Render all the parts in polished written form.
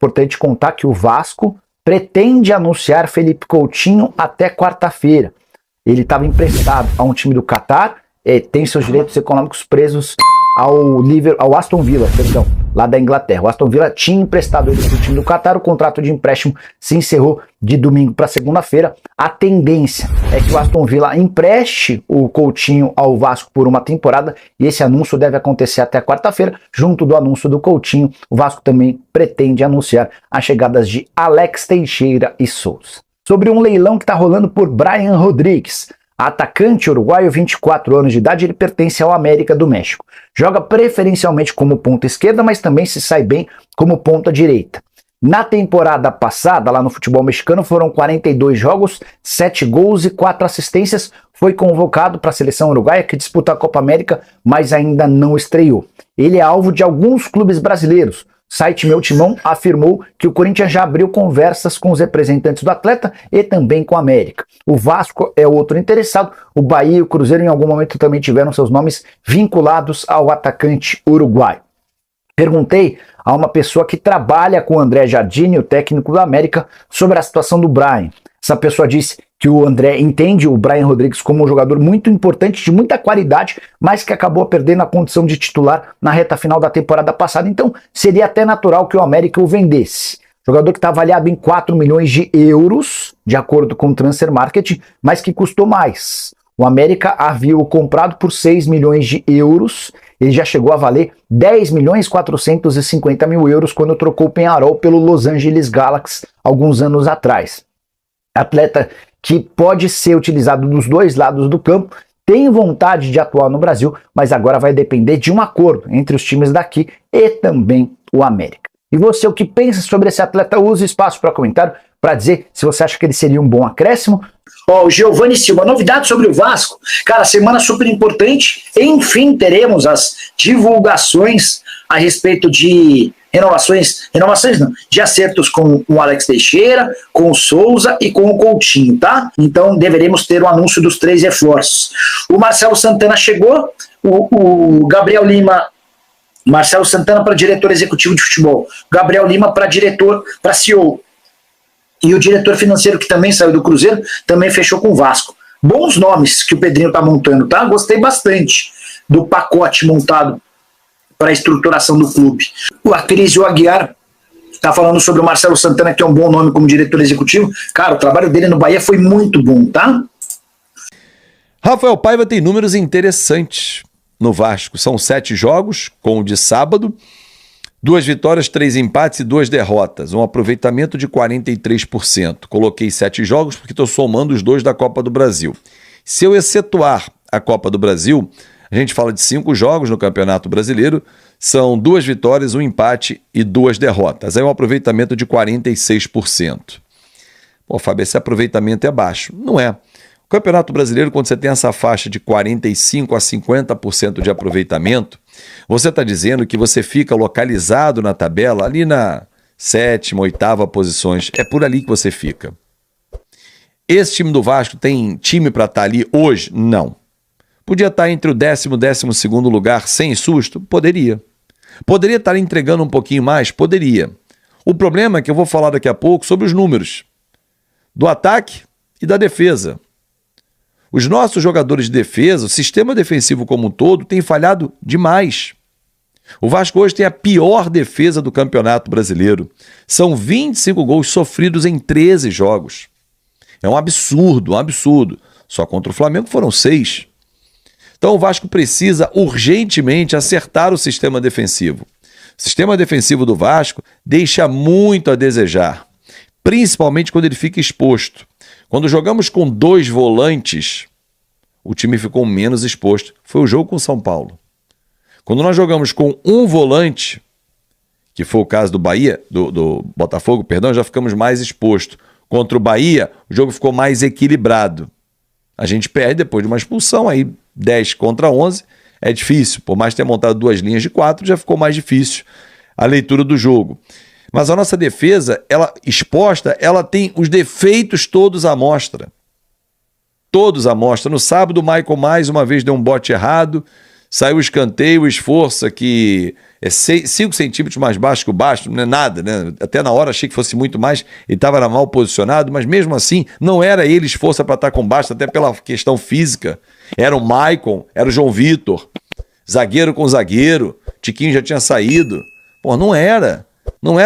importante contar que o Vasco pretende anunciar Felipe Coutinho até quarta-feira. Ele estava emprestado a um time do Catar, tem seus direitos econômicos presos ao Aston Villa, lá da Inglaterra. O Aston Villa tinha emprestado ele para o time do Catar, o contrato de empréstimo se encerrou de domingo para segunda-feira. A tendência é que o Aston Villa empreste o Coutinho ao Vasco por uma temporada e esse anúncio deve acontecer até quarta-feira. Junto do anúncio do Coutinho, o Vasco também pretende anunciar as chegadas de Alex Teixeira e Souza. Sobre um leilão que está rolando por Brian Rodrigues. Atacante uruguaio, 24 anos de idade, ele pertence ao América do México. Joga preferencialmente como ponta esquerda, mas também se sai bem como ponta direita. Na temporada passada, lá no futebol mexicano, foram 42 jogos, 7 gols e 4 assistências. Foi convocado para a seleção uruguaia, que disputa a Copa América, mas ainda não estreou. Ele é alvo de alguns clubes brasileiros. O site Meu Timão afirmou que o Corinthians já abriu conversas com os representantes do atleta e também com a América. O Vasco é outro interessado. O Bahia e o Cruzeiro em algum momento também tiveram seus nomes vinculados ao atacante uruguaio. Perguntei a uma pessoa que trabalha com o André Jardine, o técnico da América, sobre a situação do Brian. Essa pessoa disse que o André entende o Brian Rodrigues como um jogador muito importante, de muita qualidade, mas que acabou perdendo a condição de titular na reta final da temporada passada. Então, seria até natural que o América o vendesse. Jogador que está avaliado em 4 milhões de euros, de acordo com o Transfer Market, mas que custou mais. O América havia o comprado por 6 milhões de euros. Ele já chegou a valer 10 milhões 450 mil euros quando trocou o Peñarol pelo Los Angeles Galaxy alguns anos atrás. Atleta que pode ser utilizado dos dois lados do campo, tem vontade de atuar no Brasil, mas agora vai depender de um acordo entre os times daqui e também o América. E você, o que pensa sobre esse atleta? Use espaço para comentário para dizer se você acha que ele seria um bom acréscimo. O Giovanni Silva, novidade sobre o Vasco. Cara, semana super importante. Enfim, teremos as divulgações a respeito de renovações não, de acertos com o Alex Teixeira, com o Souza e com o Coutinho, tá? Então deveremos ter o anúncio dos 3 reforços. O Marcelo Santana chegou, o Gabriel Lima, Marcelo Santana para diretor executivo de futebol, Gabriel Lima para CEO. E o diretor financeiro, que também saiu do Cruzeiro, também fechou com o Vasco. Bons nomes que o Pedrinho está montando, tá? Gostei bastante do pacote montado para a estruturação do clube. O Acrísio Aguiar está falando sobre o Marcelo Santana, que é um bom nome como diretor executivo. Cara, o trabalho dele no Bahia foi muito bom, tá? Rafael Paiva tem números interessantes no Vasco. São 7 jogos, com o de sábado, 2 vitórias, 3 empates e 2 derrotas. Um aproveitamento de 43%. Coloquei 7 jogos porque estou somando os 2 da Copa do Brasil. Se eu excetuar a Copa do Brasil, a gente fala de 5 jogos no Campeonato Brasileiro, são 2 vitórias, 1 empate e 2 derrotas. Aí um aproveitamento de 46%. Pô, Fábio, esse aproveitamento é baixo. Não é. O Campeonato Brasileiro, quando você tem essa faixa de 45% a 50% de aproveitamento, você está dizendo que você fica localizado na tabela ali na 7ª, 8ª posições. É por ali que você fica. Esse time do Vasco tem time para estar ali hoje? Não. Podia estar entre o 10º e 12º lugar sem susto? Poderia. Poderia estar entregando um pouquinho mais? Poderia. O problema é que eu vou falar daqui a pouco sobre os números do ataque e da defesa. Os nossos jogadores de defesa, o sistema defensivo como um todo, tem falhado demais. O Vasco hoje tem a pior defesa do Campeonato Brasileiro. São 25 gols sofridos em 13 jogos. É um absurdo, um absurdo. Só contra o Flamengo foram 6. Então o Vasco precisa urgentemente acertar o sistema defensivo. O sistema defensivo do Vasco deixa muito a desejar, principalmente quando ele fica exposto. Quando jogamos com 2 volantes, o time ficou menos exposto. Foi o jogo com o São Paulo. Quando nós jogamos com 1 volante, que foi o caso do Bahia, do Botafogo, perdão, já ficamos mais exposto. Contra o Bahia, o jogo ficou mais equilibrado. A gente perde depois de uma expulsão, aí 10 contra 11, é difícil. Por mais ter montado 2 linhas de 4, já ficou mais difícil a leitura do jogo. Mas a nossa defesa, ela exposta, ela tem os defeitos todos à mostra. Todos à mostra. No sábado, o Michael mais uma vez deu um bote errado, Saiu o escanteio, o esforço que é 5 centímetros mais baixo que o Bastos, não é nada, né? Até na hora achei que fosse muito mais, ele estava mal posicionado, mas mesmo assim não era ele esforço para estar com o Bastos, até pela questão física. Era o Maicon, era o João Vitor, zagueiro com zagueiro, Tiquinho já tinha saído. Pô, não era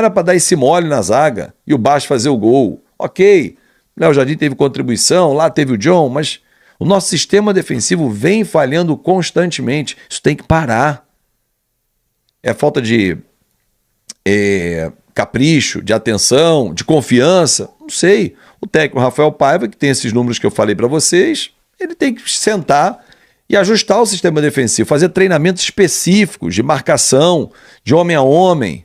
para dar esse mole na zaga e o Bastos fazer o gol. Ok, Léo Jardim teve contribuição, lá teve o John, mas o nosso sistema defensivo vem falhando constantemente. Isso tem que parar. É falta de capricho, de atenção, de confiança. Não sei. O técnico Rafael Paiva, que tem esses números que eu falei para vocês, ele tem que sentar e ajustar o sistema defensivo, fazer treinamentos específicos de marcação, de homem a homem,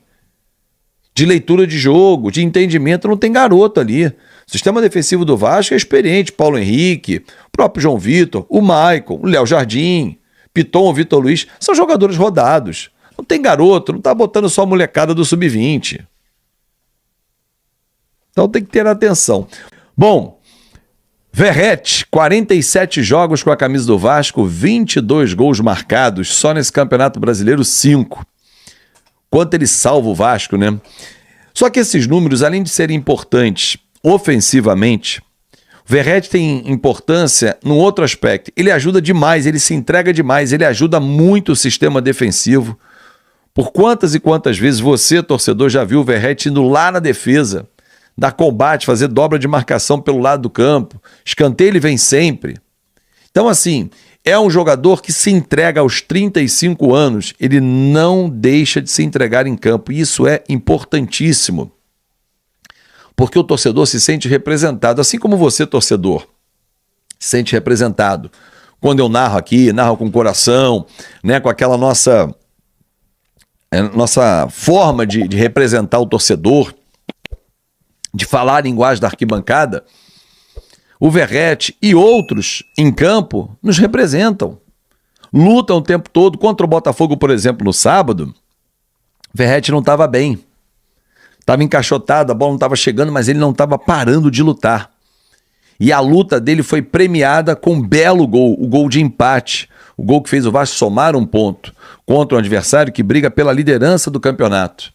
de leitura de jogo, de entendimento. Não tem garoto ali. O sistema defensivo do Vasco é experiente. Paulo Henrique, o próprio João Vitor, o Maicon, o Léo Jardim, Piton, o Vitor Luiz, são jogadores rodados. Não tem garoto, não tá botando só a molecada do sub-20. Então tem que ter atenção. Bom, Verrete, 47 jogos com a camisa do Vasco, 22 gols marcados, só nesse Campeonato Brasileiro 5. Quanto ele salva o Vasco, né? Só que esses números, além de serem importantes ofensivamente, o Verrete tem importância num outro aspecto. Ele ajuda demais, ele se entrega demais, ele ajuda muito o sistema defensivo. Por quantas e quantas vezes você, torcedor, já viu o Verrete indo lá na defesa, dar combate, fazer dobra de marcação pelo lado do campo, escanteio ele vem sempre. Então assim, é um jogador que se entrega aos 35 anos, ele não deixa de se entregar em campo, e isso é importantíssimo. Porque o torcedor se sente representado, assim como você, torcedor, se sente representado. Quando eu narro aqui, narro com o coração, né, com aquela nossa forma de representar o torcedor, de falar a linguagem da arquibancada, o Verrete e outros em campo nos representam. Lutam o tempo todo. Contra o Botafogo, por exemplo, no sábado, o Verrete não estava bem. Estava encaixotado, a bola não estava chegando, mas ele não estava parando de lutar. E a luta dele foi premiada com um belo gol, o gol de empate, o gol que fez o Vasco somar um ponto contra um adversário que briga pela liderança do campeonato.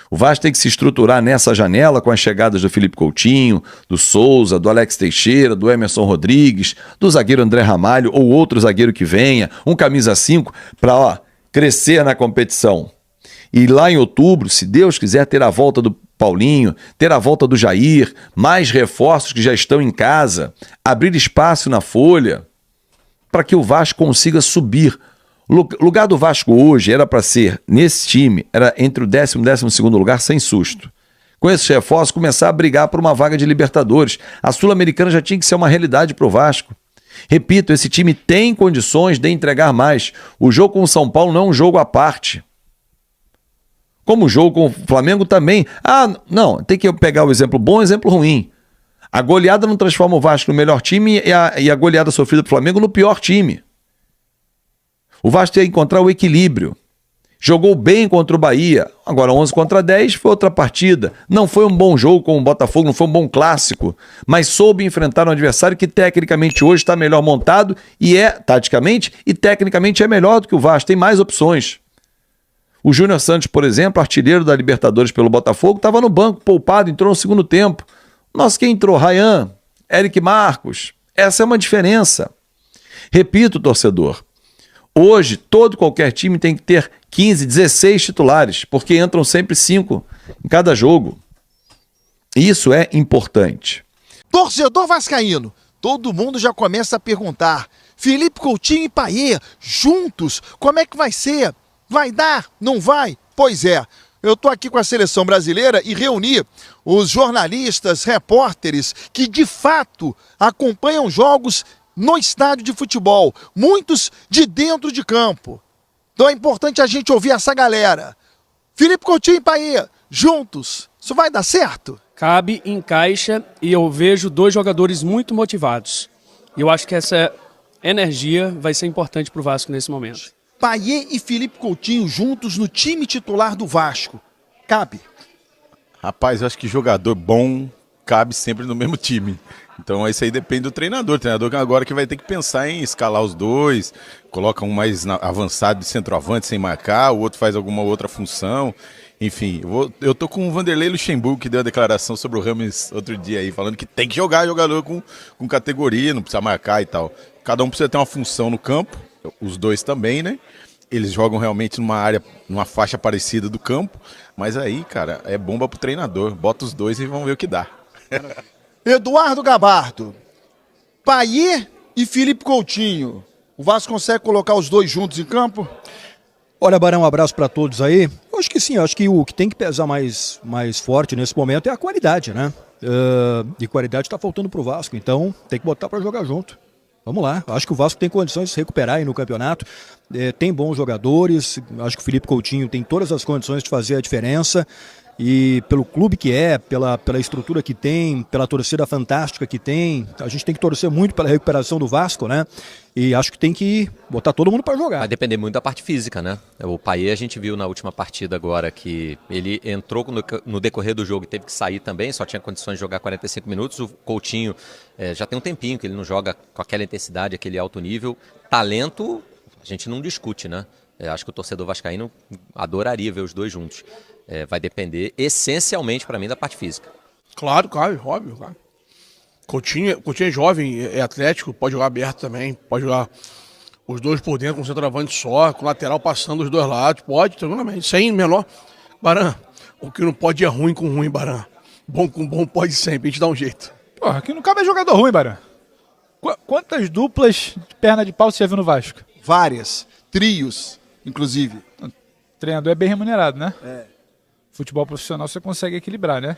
O Vasco tem que se estruturar nessa janela com as chegadas do Felipe Coutinho, do Souza, do Alex Teixeira, do Emerson Rodrigues, do zagueiro André Ramalho ou outro zagueiro que venha, um camisa 5, para crescer na competição. E lá em outubro, se Deus quiser, ter a volta do Paulinho, ter a volta do Jair, mais reforços que já estão em casa, abrir espaço na folha para que o Vasco consiga subir. O lugar do Vasco hoje era para ser, nesse time, era entre o 10º e 12º lugar sem susto. Com esses reforços, começar a brigar por uma vaga de Libertadores. A Sul-Americana já tinha que ser uma realidade para o Vasco. Repito, esse time tem condições de entregar mais. O jogo com o São Paulo não é um jogo à parte. Como o jogo com o Flamengo também. Não, tem que pegar o exemplo bom e o exemplo ruim. A goleada não transforma o Vasco no melhor time e a goleada sofrida pelo Flamengo no pior time. O Vasco tem que encontrar o equilíbrio. Jogou bem contra o Bahia, agora 11 contra 10 foi outra partida. Não foi um bom jogo com o Botafogo, não foi um bom clássico, mas soube enfrentar um adversário que tecnicamente hoje está melhor montado e taticamente e tecnicamente é melhor do que o Vasco, tem mais opções. O Júnior Santos, por exemplo, artilheiro da Libertadores pelo Botafogo, estava no banco, poupado, entrou no segundo tempo. Nossa, quem entrou? Ryan, Eric Marcos. Essa é uma diferença. Repito, torcedor, hoje qualquer time tem que ter 15, 16 titulares, porque entram sempre 5 em cada jogo. Isso é importante. Torcedor vascaíno, todo mundo já começa a perguntar: Felipe Coutinho e Payet, juntos, como é que vai ser? Vai dar? Não vai? Pois é, eu tô aqui com a seleção brasileira e reuni os jornalistas, repórteres que de fato acompanham jogos no estádio de futebol, muitos de dentro de campo. Então é importante a gente ouvir essa galera. Felipe Coutinho e Payet, juntos, isso vai dar certo? Cabe, encaixa e eu vejo 2 jogadores muito motivados. E eu acho que essa energia vai ser importante para o Vasco nesse momento. Payet e Felipe Coutinho juntos no time titular do Vasco. Cabe? Rapaz, eu acho que jogador bom, cabe sempre no mesmo time. Então isso aí depende do treinador. O treinador agora que vai ter que pensar em escalar os dois, coloca um mais avançado de centroavante sem marcar, o outro faz alguma outra função. Enfim, eu tô com o Vanderlei Luxemburgo, que deu a declaração sobre o Rames outro dia aí, falando que tem que jogar jogador com categoria, não precisa marcar e tal. Cada um precisa ter uma função no campo, os dois também, né? Eles jogam realmente numa área, numa faixa parecida do campo, mas aí, cara, é bomba pro treinador. Bota os dois e vamos ver o que dá. Eduardo Gabardo, Payet e Felipe Coutinho. O Vasco consegue colocar os dois juntos em campo? Olha, Barão, um abraço para todos aí. Eu acho que sim, acho que o que tem que pesar mais forte nesse momento é a qualidade, né? E qualidade está faltando pro Vasco, então tem que botar para jogar junto. Vamos lá, acho que o Vasco tem condições de se recuperar aí no campeonato, tem bons jogadores, acho que o Felipe Coutinho tem todas as condições de fazer a diferença. E pelo clube que pela estrutura que tem, pela torcida fantástica que tem, a gente tem que torcer muito pela recuperação do Vasco, né? E acho que tem que botar todo mundo para jogar. Vai depender muito da parte física, né? O Payet a gente viu na última partida agora que ele entrou no decorrer do jogo e teve que sair também, só tinha condições de jogar 45 minutos. O Coutinho já tem um tempinho que ele não joga com aquela intensidade, aquele alto nível. Talento, a gente não discute, né? Acho que o torcedor vascaíno adoraria ver os dois juntos. Vai depender essencialmente para mim da parte física. Claro, óbvio, claro. Coutinho é jovem, é atlético, pode jogar aberto também, pode jogar os dois por dentro, com o centroavante só, com o lateral passando os dois lados, pode, tranquilamente, sem menor. Baran, o que não pode é ruim com ruim, Baran. Bom com bom pode sempre, a gente dá um jeito. Porra, aqui não cabe jogador ruim, Baran. Quantas duplas de perna de pau você já viu no Vasco? Várias, trios, inclusive. O treinador é bem remunerado, né? Futebol profissional você consegue equilibrar, né?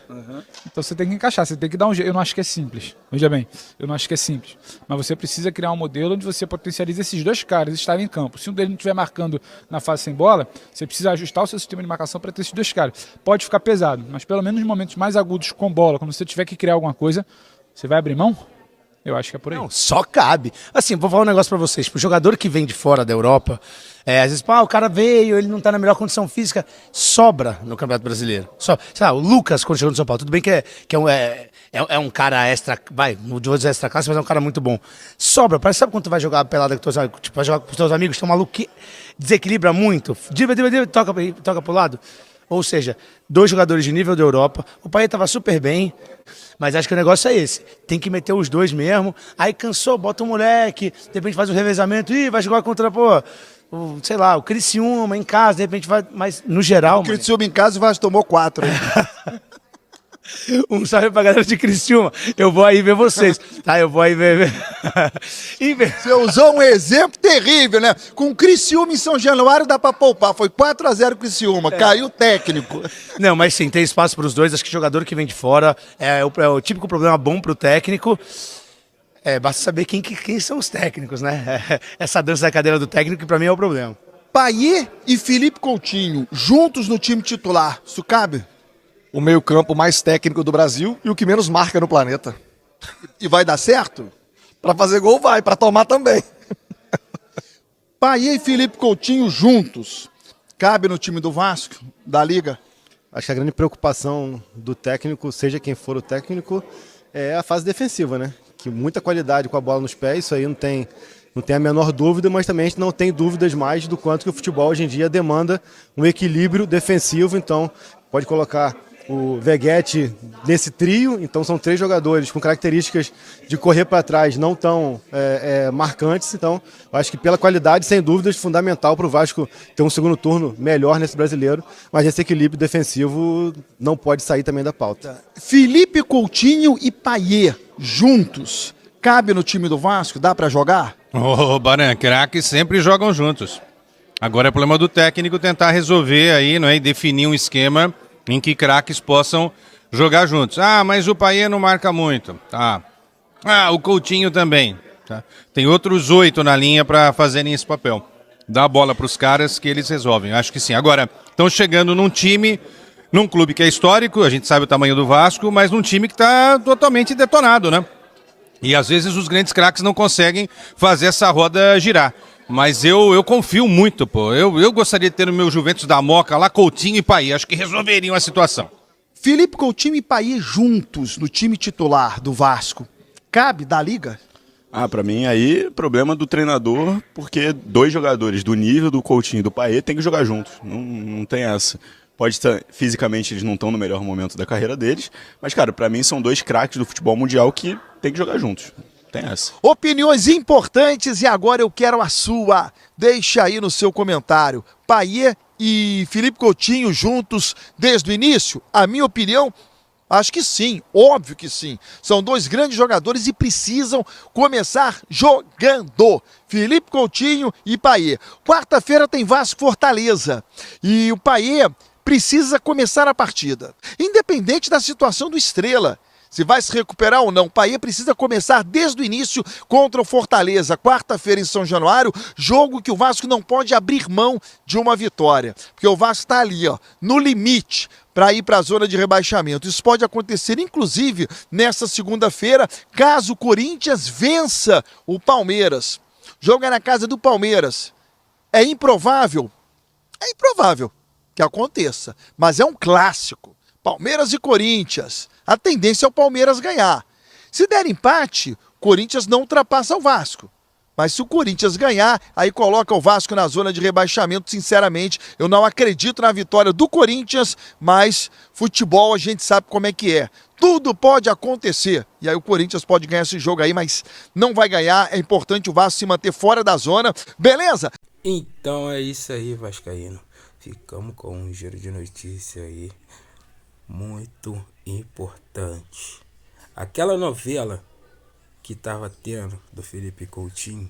Então você tem que encaixar, você tem que dar um jeito. Eu não acho que é simples. Veja bem, eu não acho que é simples. Mas você precisa criar um modelo onde você potencializa esses dois caras estarem em campo. Se um deles não estiver marcando na fase sem bola, você precisa ajustar o seu sistema de marcação para ter esses dois caras. Pode ficar pesado, mas pelo menos nos momentos mais agudos com bola, quando você tiver que criar alguma coisa, você vai abrir mão? Eu acho que é por aí. Não, só cabe. Assim, vou falar um negócio pra vocês. O jogador que vem de fora da Europa, às vezes, o cara veio, ele não tá na melhor condição física, sobra no Campeonato Brasileiro. Sei lá, o Lucas, quando chegou no São Paulo, tudo bem que é um cara extra, não vou dizer extra classe, mas é um cara muito bom. Sobra, parece, sabe quando tu vai jogar pelada com tipo, vai jogar com os teus amigos, tem um maluco que desequilibra muito, toca pro lado. Ou seja, dois jogadores de nível da Europa, o Payet estava super bem, mas acho que o negócio é esse, tem que meter os dois mesmo, aí cansou, bota um moleque, de repente faz o revezamento, vai jogar contra, sei lá, o Criciúma em casa, de repente vai, mas no geral... O Criciúma em casa, o Vasco tomou 4. Um salve pra galera de Criciúma. Eu vou aí ver vocês. Tá, eu vou aí ver. Você usou um exemplo terrível, né? Com o Criciúma em São Januário dá pra poupar. Foi 4-0 Criciúma. Caiu o técnico. Não, mas sim, tem espaço pros dois. Acho que jogador que vem de fora é o típico problema bom pro técnico. Basta saber quem são os técnicos, né? Essa dança da cadeira do técnico que pra mim é o problema. Payet e Felipe Coutinho juntos no time titular. Isso cabe? O meio-campo mais técnico do Brasil e o que menos marca no planeta. E vai dar certo? Para fazer gol vai, para tomar também. Payet e Felipe Coutinho juntos. Cabe no time do Vasco, da Liga? Acho que a grande preocupação do técnico, seja quem for o técnico, é a fase defensiva, né? Que muita qualidade com a bola nos pés, isso aí não tem a menor dúvida, mas também a gente não tem dúvidas mais do quanto que o futebol hoje em dia demanda um equilíbrio defensivo, então pode colocar o Veguete nesse trio, então são 3 jogadores com características de correr para trás não tão marcantes, então eu acho que pela qualidade, sem dúvidas, fundamental para o Vasco ter um segundo turno melhor nesse brasileiro, mas esse equilíbrio defensivo não pode sair também da pauta. Felipe Coutinho e Payet juntos, cabe no time do Vasco? Dá para jogar? Baran, craques sempre jogam juntos. Agora é problema do técnico tentar resolver aí, não é, e definir um esquema em que craques possam jogar juntos. Mas o Payet não marca muito. Tá. O Coutinho também. Tá. Tem outros 8 na linha para fazerem esse papel. Dá a bola para os caras que eles resolvem. Acho que sim. Agora, estão chegando num time, num clube que é histórico, a gente sabe o tamanho do Vasco, mas num time que está totalmente detonado, né? E às vezes os grandes craques não conseguem fazer essa roda girar. Mas eu confio muito, pô. Eu gostaria de ter no meu Juventus da Moca lá Coutinho e Payet. Acho que resolveriam a situação. Felipe Coutinho e Payet juntos no time titular do Vasco. Cabe da liga? Pra mim aí, problema do treinador, porque 2 jogadores do nível do Coutinho e do Payet tem que jogar juntos. Não tem essa. Pode estar, fisicamente eles não estão no melhor momento da carreira deles, mas, cara, pra mim são 2 craques do futebol mundial que tem que jogar juntos. Tem essa. Opiniões importantes e agora eu quero a sua. Deixa aí no seu comentário. Payet e Felipe Coutinho juntos desde o início? A minha opinião, acho que sim, óbvio que sim. São 2 grandes jogadores e precisam começar jogando. Felipe Coutinho e Payet. Quarta-feira tem Vasco Fortaleza e o Payet precisa começar a partida. Independente da situação do Estrela, se vai se recuperar ou não, o Payet precisa começar desde o início contra o Fortaleza, quarta-feira em São Januário, jogo que o Vasco não pode abrir mão de uma vitória, porque o Vasco está ali, ó, no limite para ir para a zona de rebaixamento. Isso pode acontecer, inclusive, nessa segunda-feira, caso o Corinthians vença o Palmeiras. Jogo é na casa do Palmeiras. É improvável? É improvável que aconteça, mas é um clássico. Palmeiras e Corinthians. A tendência é o Palmeiras ganhar. Se der empate, Corinthians não ultrapassa o Vasco. Mas se o Corinthians ganhar, aí coloca o Vasco na zona de rebaixamento. Sinceramente, eu não acredito na vitória do Corinthians, mas futebol a gente sabe como é que é. Tudo pode acontecer. E aí o Corinthians pode ganhar esse jogo aí, mas não vai ganhar. É importante o Vasco se manter fora da zona. Beleza? Então é isso aí, vascaíno. Ficamos com um giro de notícia aí muito importante. Aquela novela que tava tendo do Felipe Coutinho,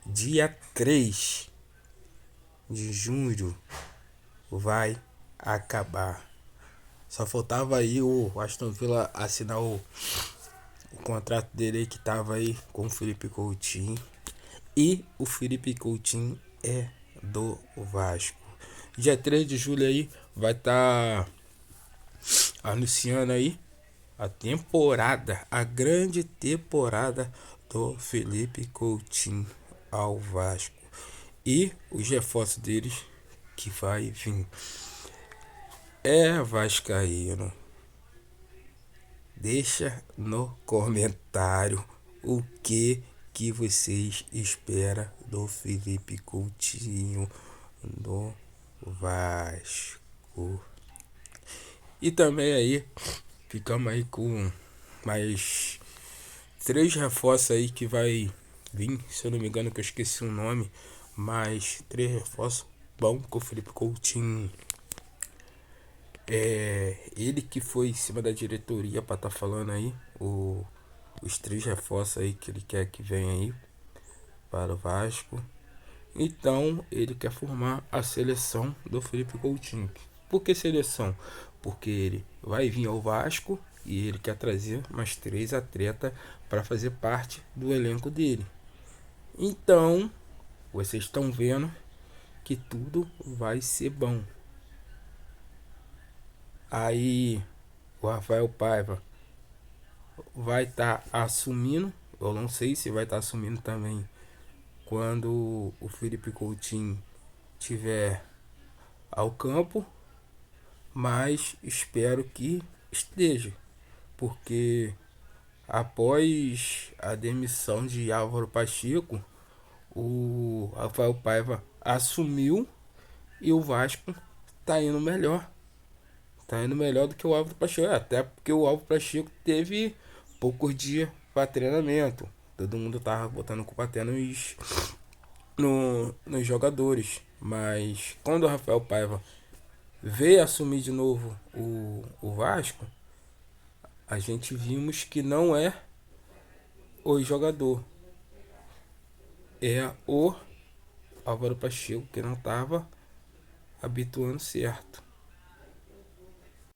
dia 3 de junho vai acabar. Só faltava aí o Aston Villa assinar o contrato dele aí que tava aí com o Felipe Coutinho. E o Felipe Coutinho é do Vasco. Dia 3 de julho aí vai estar anunciando aí a temporada, a grande temporada do Felipe Coutinho ao Vasco. E os reforços deles que vai vir. É vascaíno. Deixa no comentário o que vocês esperam do Felipe Coutinho no Vasco. E também aí ficamos aí com mais 3 reforços aí que vai vir, se eu não me engano, que eu esqueci o nome, mais 3 reforços bom com o Felipe Coutinho. Ele que foi em cima da diretoria para estar falando aí os 3 reforços aí que ele quer que venha aí para o Vasco. Então ele quer formar a seleção do Felipe Coutinho. Por que seleção? Porque ele vai vir ao Vasco e ele quer trazer mais 3 atletas para fazer parte do elenco dele. Então vocês estão vendo que tudo vai ser bom. Aí o Rafael Paiva vai estar assumindo, eu não sei se vai estar assumindo também quando o Felipe Coutinho tiver ao campo, mas espero que esteja, porque após a demissão de Álvaro Pacheco, o Rafael Paiva assumiu e o Vasco está indo melhor. Tá indo melhor do que o Álvaro Pacheco, até porque o Álvaro Pacheco teve poucos dias para treinamento. Todo mundo tava botando culpa até nos jogadores. Mas quando o Rafael Paiva veio assumir de novo o Vasco, a gente vimos que não é o jogador, é o Álvaro Pacheco que não estava habituando certo.